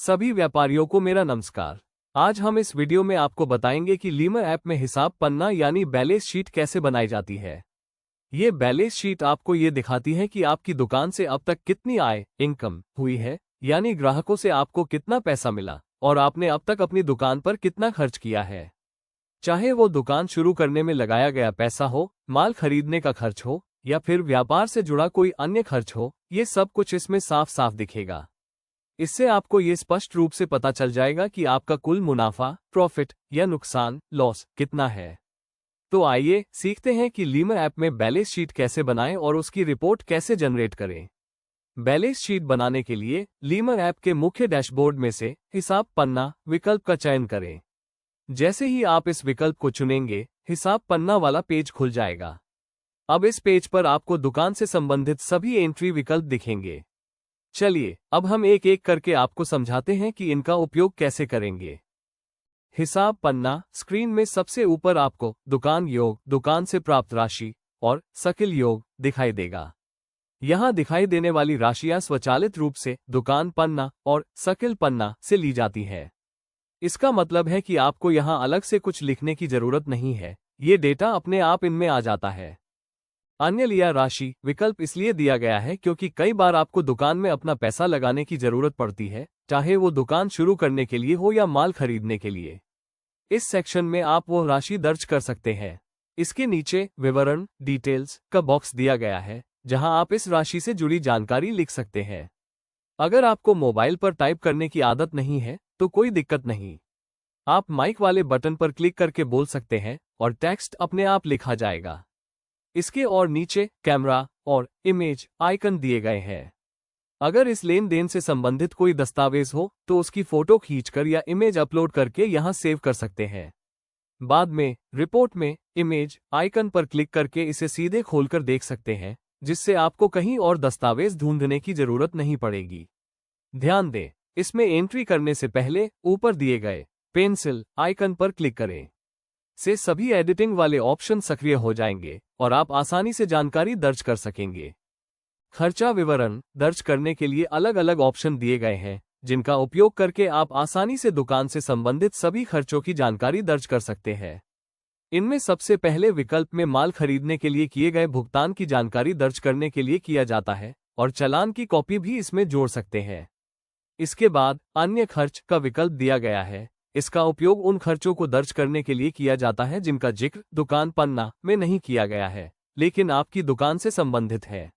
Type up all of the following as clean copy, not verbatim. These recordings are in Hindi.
सभी व्यापारियों को मेरा नमस्कार। आज हम इस वीडियो में आपको बताएंगे कि लीमर ऐप में हिसाब पन्ना यानी बैलेंस शीट कैसे बनाई जाती है। ये बैलेंस शीट आपको ये दिखाती है कि आपकी दुकान से अब तक कितनी आय इनकम हुई है, यानी ग्राहकों से आपको कितना पैसा मिला और आपने अब तक अपनी दुकान पर कितना खर्च किया है। चाहे वो दुकान शुरू करने में लगाया गया पैसा हो, माल खरीदने का खर्च हो या फिर व्यापार से जुड़ा कोई अन्य खर्च हो, ये सब कुछ इसमें साफ साफ दिखेगा। इससे आपको ये स्पष्ट रूप से पता चल जाएगा कि आपका कुल मुनाफा, प्रॉफिट या नुकसान, लॉस कितना है। तो आइए सीखते हैं कि लीमर ऐप में बैलेंस शीट कैसे बनाएं और उसकी रिपोर्ट कैसे जनरेट करें। बैलेंस शीट बनाने के लिए लीमर ऐप के मुख्य डैशबोर्ड में से हिसाब पन्ना विकल्प का चयन करें। जैसे ही आप इस विकल्प को चुनेंगे, हिसाब पन्ना वाला पेज खुल जाएगा। अब इस पेज पर आपको दुकान से संबंधित सभी एंट्री विकल्प दिखेंगे। चलिए अब हम एक एक करके आपको समझाते हैं कि इनका उपयोग कैसे करेंगे। हिसाब पन्ना स्क्रीन में सबसे ऊपर आपको दुकान योग, दुकान से प्राप्त राशि और सकल योग दिखाई देगा। यहां दिखाई देने वाली राशियां स्वचालित रूप से दुकान पन्ना और सकल पन्ना से ली जाती है। इसका मतलब है कि आपको यहां अलग से कुछ लिखने की जरूरत नहीं है, ये डेटा अपने आप इनमें आ जाता है। अन्य लिया राशि विकल्प इसलिए दिया गया है क्योंकि कई बार आपको दुकान में अपना पैसा लगाने की जरूरत पड़ती है, चाहे वो दुकान शुरू करने के लिए हो या माल खरीदने के लिए। इस सेक्शन में आप वो राशि दर्ज कर सकते हैं। इसके नीचे विवरण डिटेल्स का बॉक्स दिया गया है, जहां आप इस राशि से जुड़ी जानकारी लिख सकते हैं। अगर आपको मोबाइल पर टाइप करने की आदत नहीं है तो कोई दिक्कत नहीं, आप माइक वाले बटन पर क्लिक करके बोल सकते हैं और टेक्स्ट अपने आप लिखा जाएगा। इसके और नीचे कैमरा और इमेज आइकन दिए गए हैं। अगर इस लेन देन से संबंधित कोई दस्तावेज हो तो उसकी फोटो खींचकर या इमेज अपलोड करके यहां सेव कर सकते हैं। बाद में रिपोर्ट में इमेज आइकन पर क्लिक करके इसे सीधे खोलकर देख सकते हैं, जिससे आपको कहीं और दस्तावेज ढूंढने की जरूरत नहीं पड़ेगी। ध्यान दें, इसमें एंट्री करने से पहले ऊपर दिए गए पेंसिल आइकन पर क्लिक करें। से सभी एडिटिंग वाले ऑप्शन सक्रिय हो जाएंगे और आप आसानी से जानकारी दर्ज कर सकेंगे। खर्चा विवरण दर्ज करने के लिए अलग अलग ऑप्शन दिए गए हैं, जिनका उपयोग करके आप आसानी से दुकान से संबंधित सभी खर्चों की जानकारी दर्ज कर सकते हैं। इनमें सबसे पहले विकल्प में माल खरीदने के लिए किए गए भुगतान की जानकारी दर्ज करने के लिए किया जाता है और चालान की कॉपी भी इसमें जोड़ सकते हैं। इसके बाद अन्य खर्च का विकल्प दिया गया है। इसका उपयोग उन खर्चों को दर्ज करने के लिए किया जाता है जिनका जिक्र दुकान पन्ना में नहीं किया गया है, लेकिन आपकी दुकान से संबंधित है,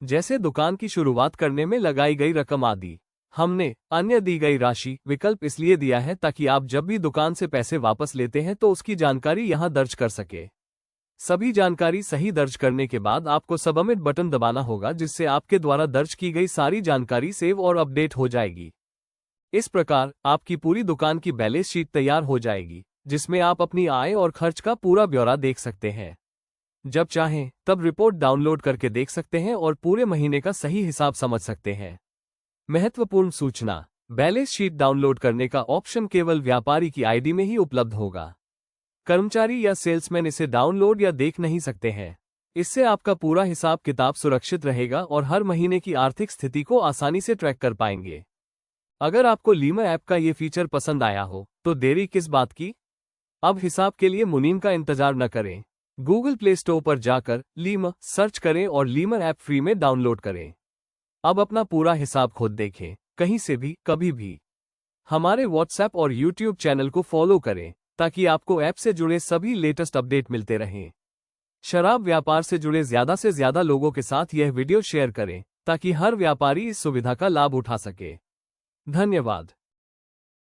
जैसे दुकान की शुरुआत करने में लगाई गई रकम आदि। हमने अन्य दी गई राशि विकल्प इसलिए दिया है ताकि आप जब भी दुकान से पैसे वापस लेते हैं तो उसकी जानकारी यहां दर्ज कर सके। सभी जानकारी सही दर्ज करने के बाद आपको सबमिट बटन दबाना होगा, जिससे आपके द्वारा दर्ज की गई सारी जानकारी सेव और अपडेट हो जाएगी। इस प्रकार आपकी पूरी दुकान की बैलेंस शीट तैयार हो जाएगी, जिसमें आप अपनी आय और खर्च का पूरा ब्यौरा देख सकते हैं। जब चाहें तब रिपोर्ट डाउनलोड करके देख सकते हैं और पूरे महीने का सही हिसाब समझ सकते हैं। महत्वपूर्ण सूचना, बैलेंस शीट डाउनलोड करने का ऑप्शन केवल व्यापारी की आईडी में ही उपलब्ध होगा। कर्मचारी या सेल्समैन इसे डाउनलोड या देख नहीं सकते हैं। इससे आपका पूरा हिसाब किताब सुरक्षित रहेगा और हर महीने की आर्थिक स्थिति को आसानी से ट्रैक कर पाएंगे। अगर आपको लीमर ऐप का ये फीचर पसंद आया हो तो देरी किस बात की? अब हिसाब के लिए मुनीम का इंतजार न करें। गूगल प्ले स्टोर पर जाकर लीमर सर्च करें और लीमर ऐप फ्री में डाउनलोड करें। अब अपना पूरा हिसाब खुद देखें, कहीं से भी कभी भी। हमारे व्हाट्सएप और यूट्यूब चैनल को फॉलो करें ताकि आपको ऐप से जुड़े सभी लेटेस्ट अपडेट मिलते रहें। शराब व्यापार से जुड़े ज्यादा से ज्यादा लोगों के साथ यह वीडियो शेयर करें ताकि हर व्यापारी इस सुविधा का लाभ उठा सके। धन्यवाद।